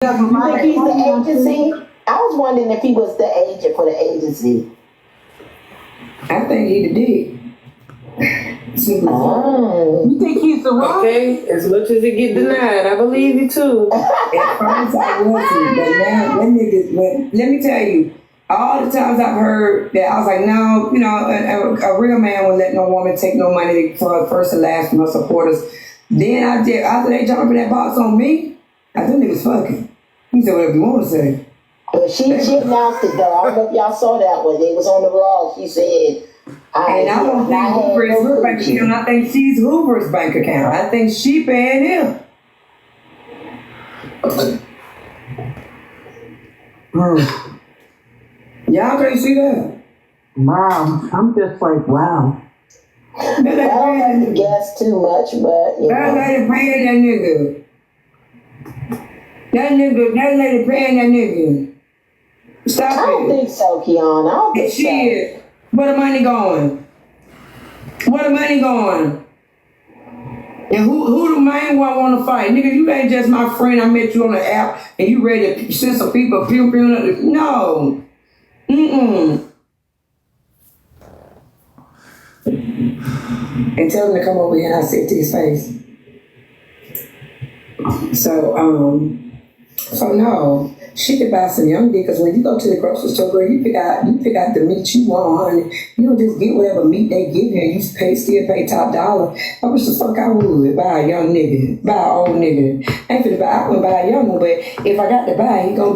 You think he's the agency? I was wondering if he was the agent for the agency. I think he the dick. Oh. You think he's the one? Okay, as much as it get denied, I believe you too. At first I wasn't, but now that nigga. But let me tell you, all the times I've heard that, I was like, no, a real man won't let no woman take no money for first and last from her supporters. Then after they jump up in that box on me, I think niggas fucking. You say whatever you want to say. But she announced it though. I don't know if y'all saw that one. It was on the vlog. She said, and I don't think Hoover is her bank account. I think she's Hoover's bank account. I think she paying him. Y'all can't see that. Wow, I'm just like, wow. I don't have to guess too much, but that lady paying that nigga. That lady paying that nigga. Stop it. I don't think so, Keyona. I don't think she is. Where the money going? Where the money going? And who the main one want to fight? Nigga, you ain't just my friend. I met you on the app and you ready to send some people pew. No. And tell him to come over here and I'll sit to his face. So no, she could buy some young dick, because when you go to the grocery store, girl, you pick out the meat you want, honey. You don't just get whatever meat they give you and you still pay top dollar. I wish the fuck I would buy a young nigga, buy an old nigga. I wouldn't buy a young one, but if I got to buy, he gonna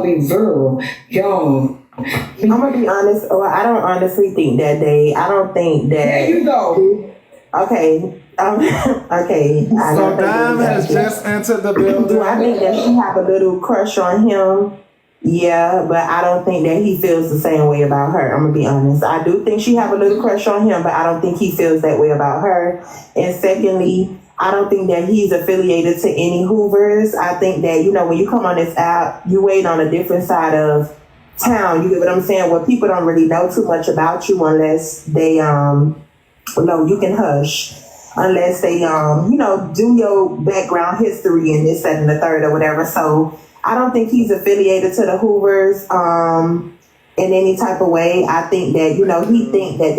be virile, young. I'm gonna be honest, I don't honestly think that I don't think that. There you go. Okay. Okay. So Dime has just entered the building. Do I think that she have a little crush on him? Yeah, but I don't think that he feels the same way about her. I'm gonna be honest. I do think she have a little crush on him, but I don't think he feels that way about her. And secondly, I don't think that he's affiliated to any Hoovers. I think that, when you come on this app, you wait on a different side of town. You get what I'm saying? Where people don't really know too much about you unless they you can hush. Unless they, do your background history and this, that, and the third or whatever. So I don't think he's affiliated to the Hoovers in any type of way. I think that, he think that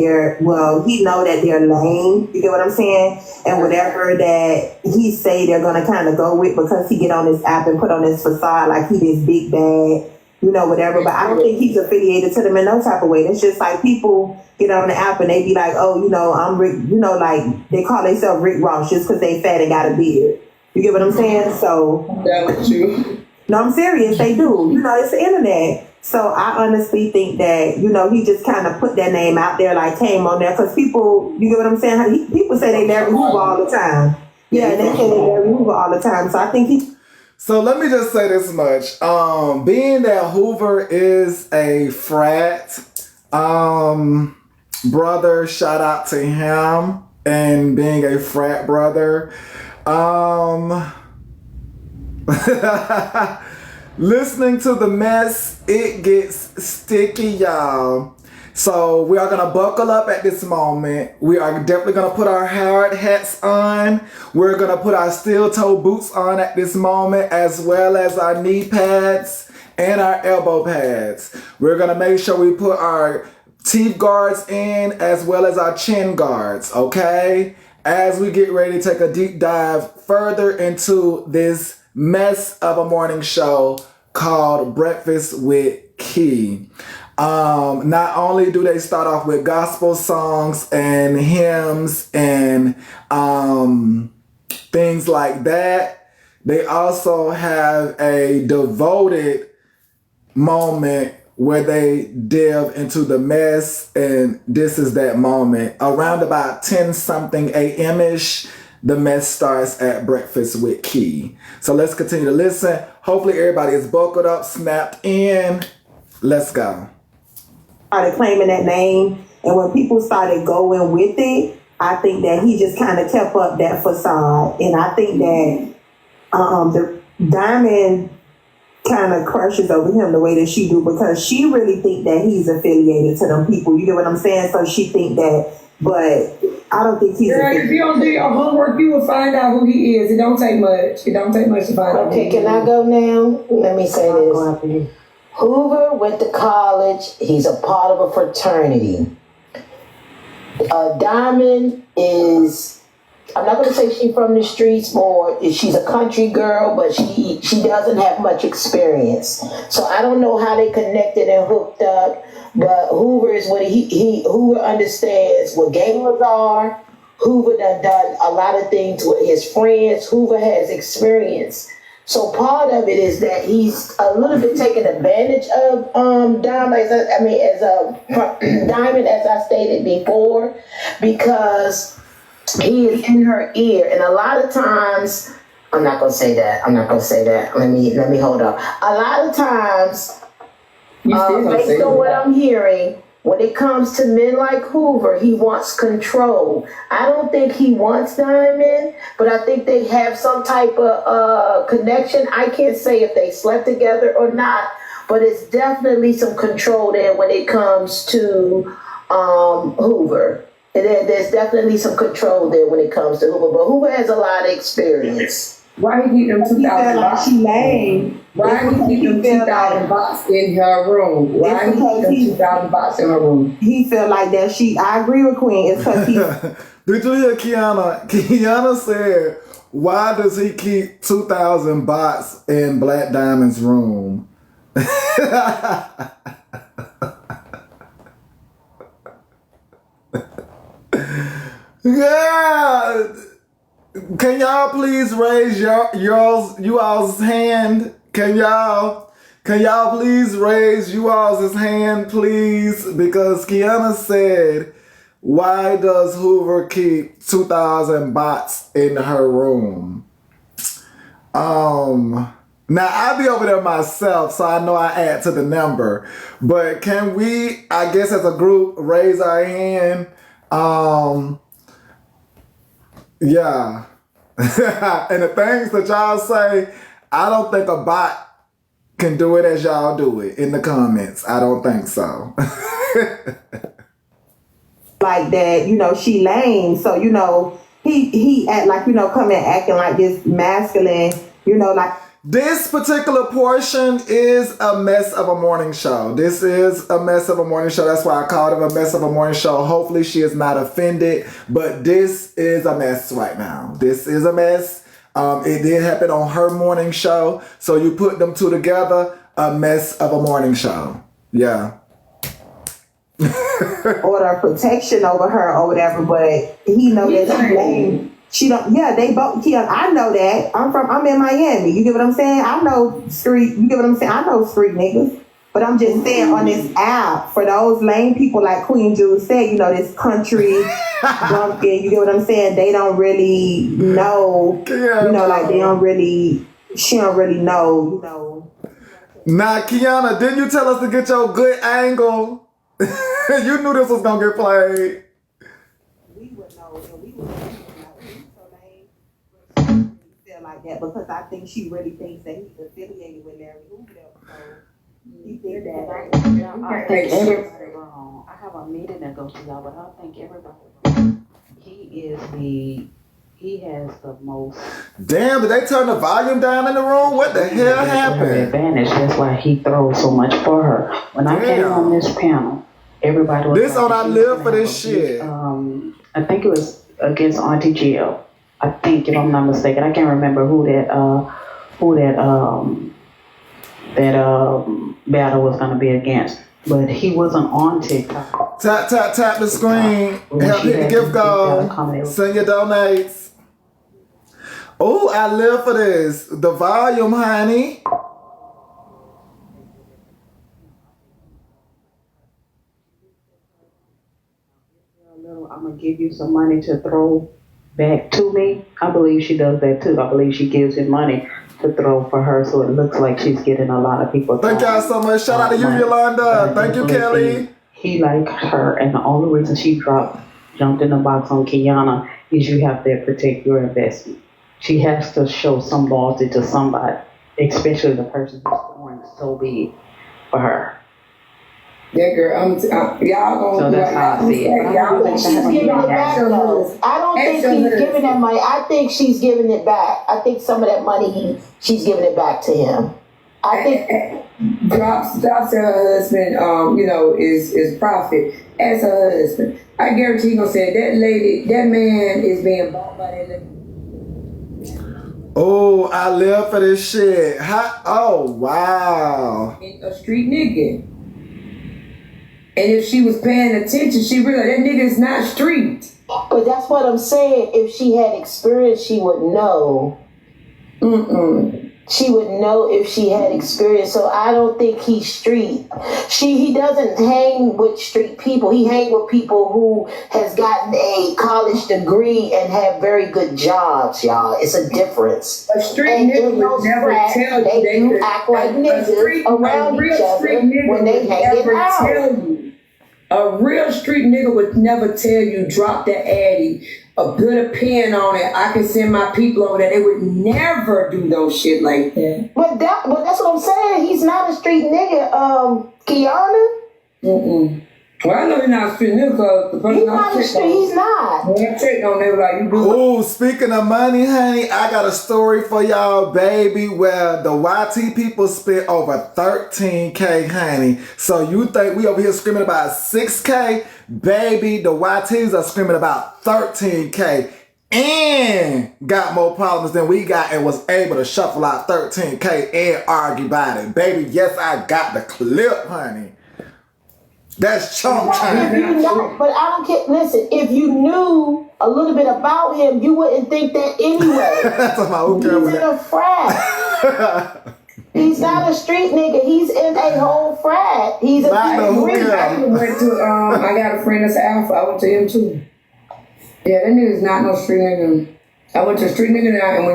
he know that they're lame. You get what I'm saying? And whatever that he say they're going to kind of go with, because he get on this app and put on this facade like he this big bad, whatever. But I don't think he's affiliated to them in no type of way. It's just like people get on the app and they be like, oh, I'm Rick, like they call themselves Rick Ross just because they fat and got a beard. You get what I'm saying? So, no, I'm serious. They do. It's the internet. So I honestly think that, he just kind of put that name out there, like came on there, because people, you get what I'm saying? People say they marry Hoover all the time. Yeah, they say they marry Hoover all the time. So I think he. So let me just say this much. Being that Hoover is a frat, brother, shout out to him, and being a frat brother. Listening to the mess, it gets sticky, y'all. So we are going to buckle up at this moment. We are definitely going to put our hard hats on. We're going to put our steel toe boots on at this moment, as well as our knee pads and our elbow pads. We're going to make sure we put our teeth guards in, as well as our chin guards, okay? As we get ready to take a deep dive further into this mess of a morning show called Breakfast with Key. Not only do they start off with gospel songs and hymns and things like that, they also have a devoted moment where they delve into the mess, and this is that moment. Around about 10 something a.m.ish, the mess starts at Breakfast with Key. So let's continue to listen. Hopefully everybody is buckled up, snapped in. Let's go. Started claiming that name, and when people started going with it, I think that he just kind of kept up that facade. And I think that the Diamond kind of crushes over him the way that she do, because she really think that he's affiliated to them people. You get what I'm saying? So she think that but I don't think he's a Girl, if you don't do your homework, you will find out who he is. It don't take much. It don't take much to find out. Okay, can I go now? Let me say this. Hoover went to college. He's a part of a fraternity. Diamond is, I'm not going to say she's from the streets more. She's a country girl, but she doesn't have much experience. So I don't know how they connected and hooked up. But Hoover is what Hoover understands what gamers are. Hoover done a lot of things with his friends. Hoover has experience. So part of it is that he's a little bit taking advantage of Diamond, Diamond, as I stated before, because he is in her ear, and a lot of times, I'm not gonna say that. Let me hold up. A lot of times, based on what I'm hearing, when it comes to men like Hoover, he wants control. I don't think he wants Diamond, but I think they have some type of connection. I can't say if they slept together or not, but it's definitely some control there when it comes to Hoover. And there's definitely some control there when it comes to Hoover, but Hoover has a lot of experience. Why he keep them 2,000 bucks? She lame. Why he keep them 2,000 bucks in her room? Why he keep them 2,000 bucks in her room? He felt like that. I agree with Queen. It's because he. Did you hear Keyona? Keyona said, "Why does he keep 2,000 bots in Black Diamond's room?" Yeah. Can y'all please raise you all's hand? Can y'all please raise you all's hand, please? Because Keyona said, why does Hoover keep 2,000 bots in her room? Now I be over there myself, so I know I add to the number. But can we, I guess as a group, raise our hand? Yeah. And the things that y'all say, I don't think a bot can do it as y'all do it in the comments. I don't think so. Like that, she lame. So, he act like, coming acting like this masculine, like. This particular portion is a mess of a morning show. This is a mess of a morning show. That's why I called it a mess of a morning show. Hopefully she is not offended, but this is a mess right now. This is a mess. It did happen on her morning show. So you put them two together, a mess of a morning show. Yeah. Order protection over her or whatever, but he know that she lame. She don't. Yeah, they both. Yeah, I know that. I'm in Miami. You get what I'm saying? I know street. You get what I'm saying? I know street niggas. But I'm just saying on this app, for those lame people like QueenJewel said, this country bumpkin. You get what I'm saying? They don't really know. Like they don't really. She don't really know. Now, Keyona, didn't you tell us to get your good angle? You knew this was gonna get played. We would know, and we would know. Feel like that because I think she really thinks that he's affiliated with Larry Hoover. So he thinks that. I think everybody wrong. I have a meeting that goes to y'all, but I think everybody wrong. He has the most. Damn, did they turn the volume down in the room? What the hell happened? Advantage. That's why he throws so much for her. When I came on this panel, everybody was. This on I live for this shit. I think it was against Auntie Jill. I think, if I'm not mistaken, I can't remember who that battle was going to be against, but he wasn't on TikTok. Tap the screen. Help hit the gift card. Send your donates. Oh, I live for this. The volume, honey. I'm gonna give you some money to throw back to me. I believe she does that too. I believe she gives him money to throw for her, so it looks like she's getting a lot of people. Thank y'all so much. Shout out to you, Yolanda. Thank you, Kelly. He like her, and the only reason she jumped in the box on Keyona is you have to protect your investment. She has to show some loyalty to somebody, especially the person who's going so big for her. That girl, y'all So gonna that's how I see it. But I y'all don't gonna She's giving it back though. I don't think he's giving that money. I think she's giving it back. I think some of that money she's giving it back to him. I think drops her husband, is profit as her husband. I guarantee you gonna say that man is being bought by that lady. Oh, I live for this shit. Oh, wow. A street nigga. And if she was paying attention, she realized that nigga is not street. but that's what I'm saying. If she had experience, she would know. She would know if she had experience. So I don't think he's street. He doesn't hang with street people. He hang with people who has gotten a college degree and have very good jobs, y'all. It's a difference. A street nigga would never tell you they do act like niggas around each other when they hang out. A real street nigga would never tell you drop the addy or put a pin on it. I can send my people over there. They would never do no shit like that. But that's what I'm saying. He's not a street nigga. Keyona. Well, I know he's not a street nigga because the person He's not a street. He's not. When I checked on them like you do. Ooh, speaking of money, honey, I got a story for y'all, baby, where the YT people spent over 13K, honey. So you think we over here screaming about 6K? Baby, the YTs are screaming about 13K and got more problems than we got and was able to shuffle out 13K and argue about it. Baby, yes, I got the clip, honey. That's chunk time. But I don't care. Listen, if you knew a little bit about him, you wouldn't think that anyway. That's my He's in a frat. He's not a street nigga. He's in a whole frat. He's a I got a friend that's alpha. I went to him too. Yeah, that nigga's not no street nigga. I went to a street nigga now, and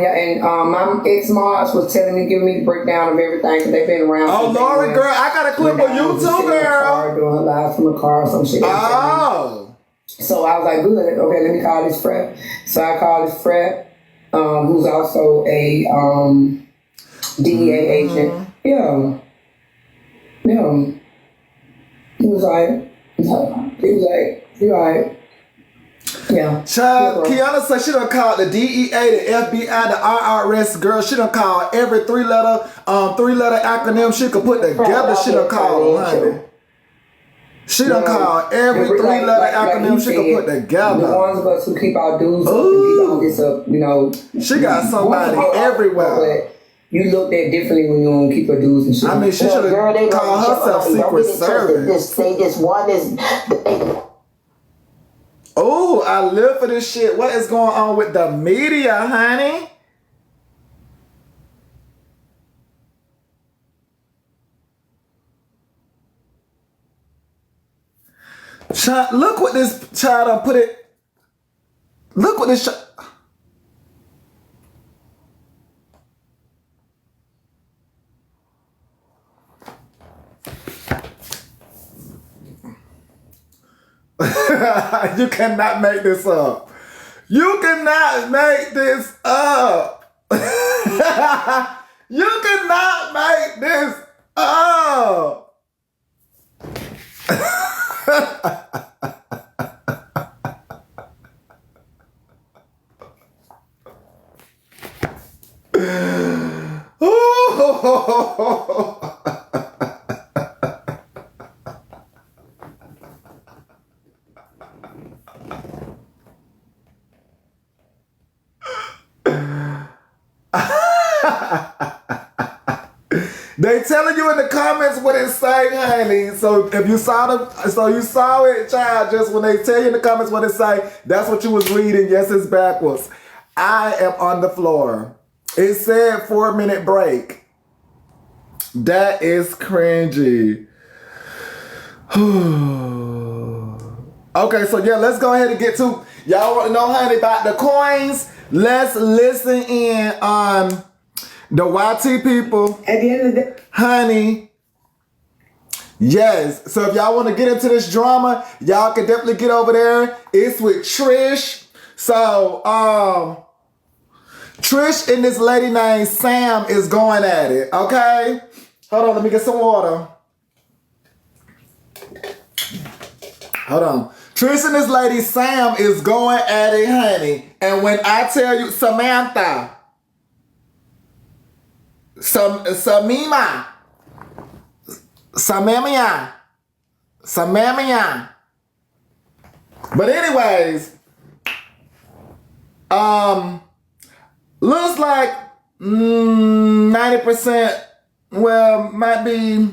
my ex-Mars was giving me the breakdown of everything because they've been around. Oh, Lori, girl, I got a clip of you too, girl. Doing her lives from the car or some shit. Oh. So I was like, good. Okay, let me call this frat. So I called this frat, who's also a DEA agent. Yeah. He was like, you all right. Yeah. Child, Keyona said she done called the DEA, the FBI, the IRS, girl. She done called every three-letter acronym she could put together. She done called, honey. She done called every three-letter acronym she could put together. The ones of us who keep our dues up and keep all this up, She got somebody everywhere. But you looked at differently when you don't keep your dues and shit. I mean, she should have called herself Secret Service. They just one is. Oh, I live for this shit. What is going on with the media, honey? Child, look what this child done put it. Look what this child. You cannot make this up. You cannot make this up. You cannot make this up. They telling you in the comments what it say, honey. So if you saw you saw it, child. Just when they tell you in the comments what it say, that's what you was reading. Yes, it's backwards. I am on the floor. It said 4-minute break. That is cringy. Okay, so yeah, let's go ahead and get to y'all want to know, honey, about the coins. Let's listen in on the YT people. At the end of the day, honey. Yes. So if y'all want to get into this drama, y'all can definitely get over there. It's with Trish. So, Trish and this lady named Sam is going at it. Okay? Hold on, let me get some water. Hold on. Trish and this lady Sam is going at it, honey. And when I tell you, Samantha, Samimia. But anyways, looks like 90%, well, might be,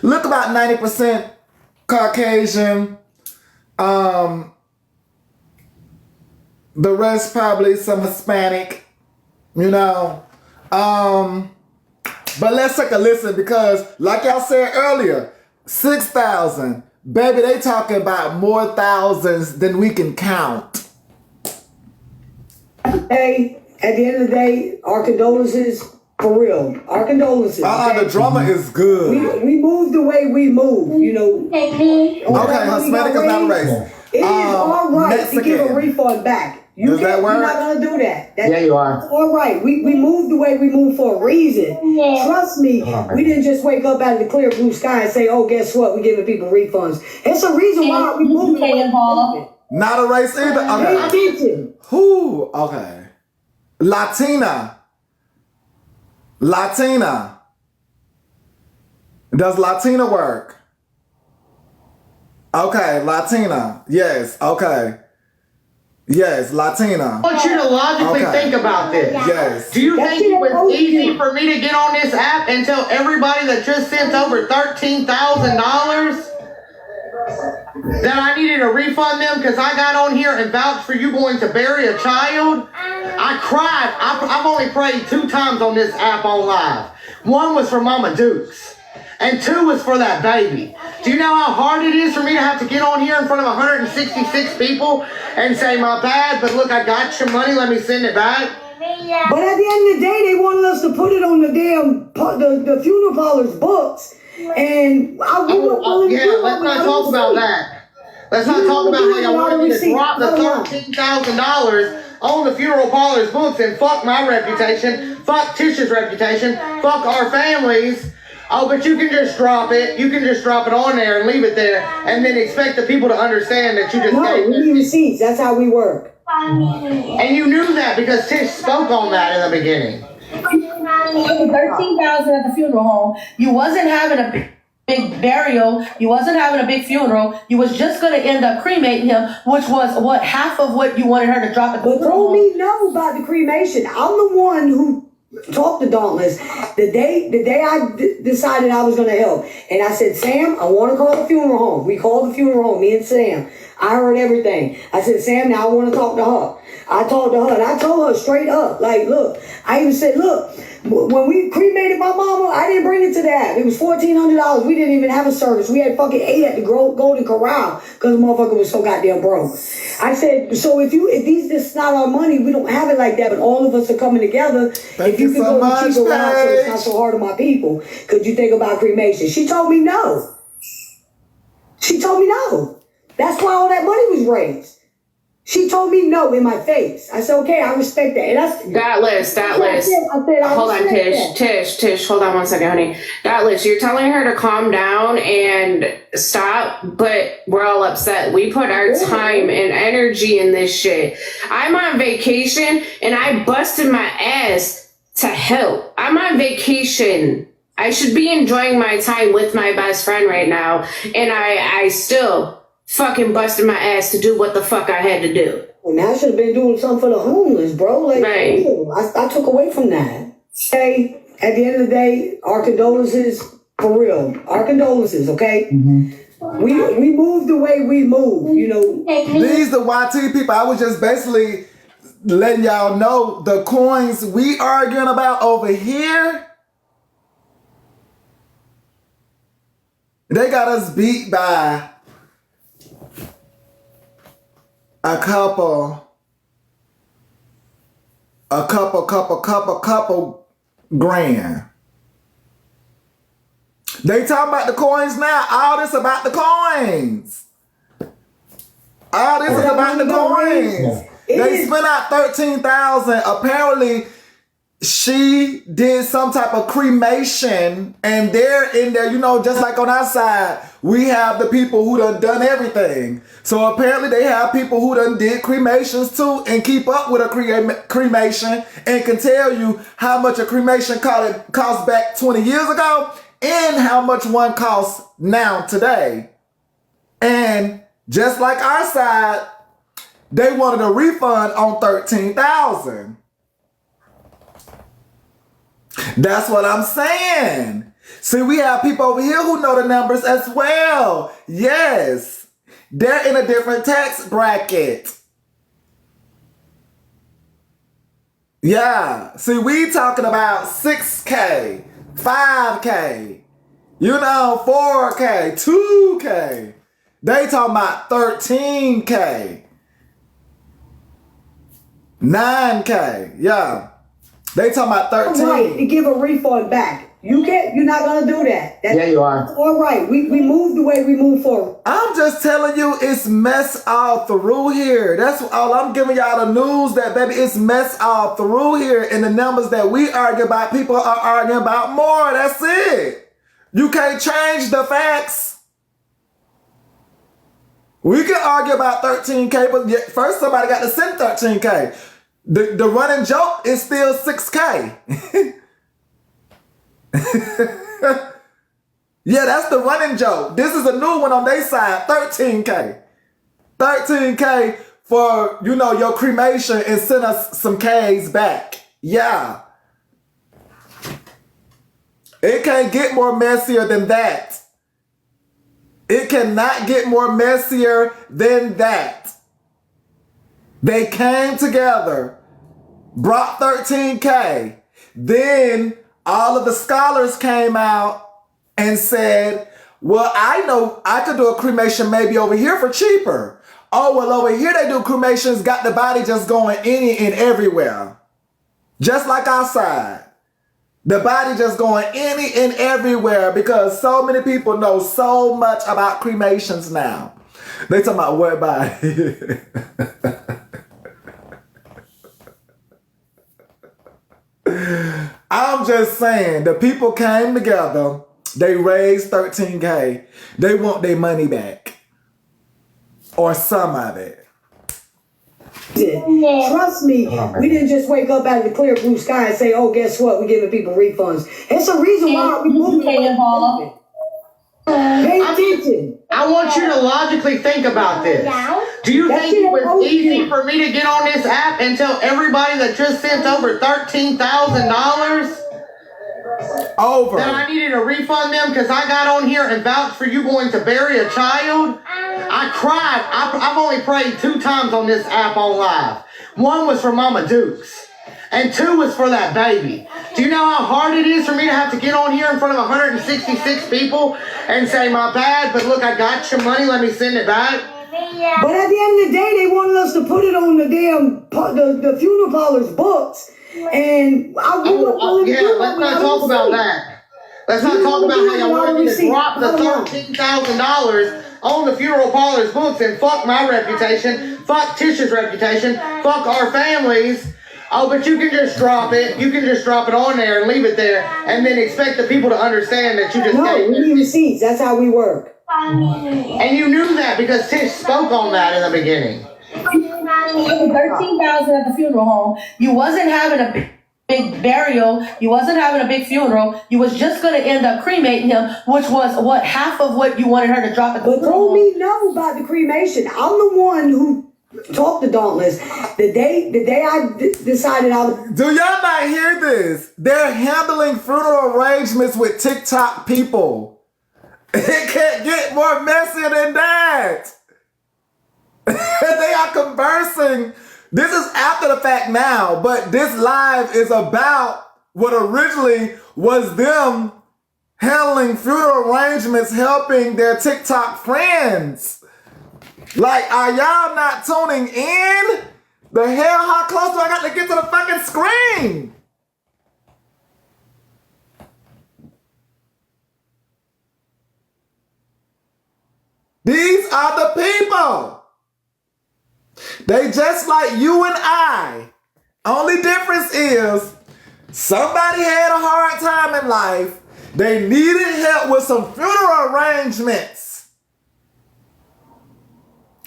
look about 90% Caucasian. The rest probably some Hispanic, you know. But let's take a listen because, like y'all said earlier, 6,000. Baby, they talking about more thousands than we can count. Hey, at the end of the day, our condolences, for real. Our condolences. Okay? The drama is good. We move the way we move, you know. Okay, Hispanic is not a race. It is all right Mexican. to give a refund back. Does that work? You're not going to do that. Yeah, you are. All right. We move the way we move for a reason. Trust me. We didn't just wake up out of the clear blue sky and say, oh, guess what? We're giving people refunds. It's a reason why we move the way we move. Not a race either? Okay. Who? Okay. Latina. Does Latina work? Okay, Latina. Yes, okay. Yes, Latina. I want you to logically think about this. Yes. Do you think it was easy for me to get on this app and tell everybody that just sent over $13,000 that I needed to refund them because I got on here and vouched for you going to bury a child? I cried. I've only prayed 2 times on this app on live. One was for Mama Dukes. And 2 was for that baby. Do you know how hard it is for me to have to get on here in front of 166 people and say, my bad, but look, I got your money, let me send it back? But at the end of the day, they wanted us to put it on the damn, the funeral parlor's books. And let's not talk about that. Let's not talk about how y'all wanted me to drop the $13,000 on the funeral parlor's books and fuck my reputation, fuck Tish's reputation, fuck our families. Oh, but you can just drop it. You can just drop it on there and leave it there and then expect the people to understand that you just gave we need receipts. That's how we work. And you knew that because Tish spoke on that in the beginning. 13,000 at the funeral home. You wasn't having a big burial. You wasn't having a big funeral. You was just going to end up cremating him, which was half of what you wanted her to drop at the funeral home. But told me no about the cremation. I'm the one who talked to Dauntless the day I decided I was going to help. And I said, Sam, I want to call the funeral home. We called the funeral home, me and Sam. I heard everything. I said, Sam, now I want to talk to her. I talked to her and I told her straight up, like, look, I even said, look, when we cremated my mama, I didn't bring it to that. It was $1,400. We didn't even have a service. We had fucking 8 at the Golden Corral because the motherfucker was so goddamn broke. I said, so if this is not our money, we don't have it like that, but all of us are coming together. If you can go the cheaper route so it's not so hard on my people, could you think about cremation? She told me no. That's why all that money was raised. She told me no in my face. I said, okay, I respect that. And that list. Hold on, Tish, hold on one second, honey. That list, you're telling her to calm down and stop, but we're all upset. We put our time and energy in this shit. I'm on vacation and I busted my ass to help. I'm on vacation. I should be enjoying my time with my best friend right now. And I still fucking busted my ass to do what the fuck I had to do. Well, I should have been doing something for the homeless, bro. Like, right. I took away from that. Hey, at the end of the day, our condolences, for real. Our condolences, okay? Mm-hmm. We move the way we move, you know. These the YT people. I was just basically letting y'all know the coins we arguing about over here, they got us beat by a couple grand. They talking about the coins now. All this about the coins. All this is about the coins. They spent out $13,000. Apparently, she did some type of cremation, and they're in there, just like on our side, we have the people who done everything. So apparently they have people who did cremations too and keep up with a cremation and can tell you how much a cremation cost back 20 years ago and how much one costs now today. And just like our side, they wanted a refund on $13,000. That's what I'm saying. See, we have people over here who know the numbers as well. Yes. They're in a different tax bracket. Yeah. See, we talking about 6K, 5K, 4K, 2K. They talking about 13K, 9K. Yeah. They talking about 13. Right, to give a refund back. You're not gonna do that. Yeah, you are. All right. We move the way we move forward. I'm just telling you, it's mess all through here. That's all I'm giving y'all the news, that baby, it's mess all through here. And the numbers that we argue about, people are arguing about more. That's it. You can't change the facts. We can argue about 13K, but first somebody got to send 13K. The running joke is still 6K. Yeah, that's the running joke. This is a new one on their side, 13K. 13K for, your cremation and send us some K's back. Yeah. It can't get more messier than that. It cannot get more messier than that. They came together, brought 13K. Then all of the scholars came out and said, well, I know I could do a cremation maybe over here for cheaper. Oh, well, over here they do cremations, got the body just going any and everywhere. Just like outside. The body just going any and everywhere because so many people know so much about cremations now. They talking about what body? I'm just saying, the people came together, they raised 13K, they want their money back. Or some of it. Trust me, we didn't just wake up out of the clear blue sky and say, oh, guess what, we're giving people refunds. It's a reason why we moved it. Pay attention. I want you to logically think about this. Do you think it was easy for me to get on this app and tell everybody that just sent over $13,000 that I needed to refund them because I got on here and vouched for you going to bury a child? I cried. I've only prayed 2 times on this app on live. One was for Mama Dukes, and 2 was for that baby. Do you know how hard it is for me to have to get on here in front of 166 people and say, my bad, but look, I got your money, let me send it back? But at the end of the day, they wanted us to put it on the damn the funeral parlor's books. And let's not talk about that. Let's not talk about how y'all wanted me to drop the $13,000 on the funeral parlor's books and fuck my reputation, fuck Tisha's reputation, fuck our families. Oh, but you can just drop it. You can just drop it on there and leave it there and then expect the people to understand that you just gave we need receipts. That's how we work. And you knew that because Tish spoke on that in the beginning. 13,000 at the funeral home. You wasn't having a big burial. You wasn't having a big funeral. You was just going to end up cremating him, which was half of what you wanted her to drop at the funeral home. But told me no about the cremation. I'm the one who talked to Dauntless the day I decided I was. Do y'all not hear this? They're handling funeral arrangements with TikTok people. It can't get more messier than that. They are conversing. This is after the fact now, but this live is about what originally was them handling funeral arrangements, helping their TikTok friends. Like, are y'all not tuning in? The hell, how close do I got to get to the fucking screen? These are the people. They just like you and I. Only difference is Somebody had a hard time in life. They needed help with some funeral arrangements.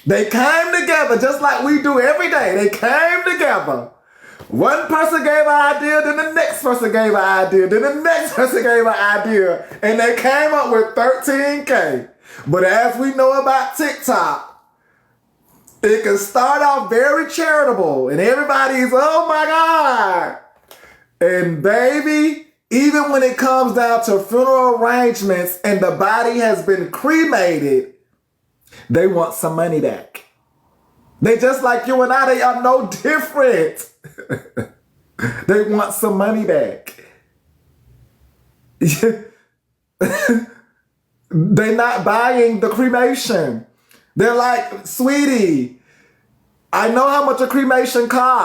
They came together just like we do every day. They came together. One person gave an idea, then the next person gave an idea, then the next person gave an idea, and they came up with $13K. But as we know about TikTok, it can start off very charitable, and everybody's, oh my God. And baby, even when it comes down to funeral arrangements and the body has been cremated, they want some money back. They just like you and I, they are no different. They want some money back. They're not buying the cremation. They're like, sweetie, I know how much a cremation costs.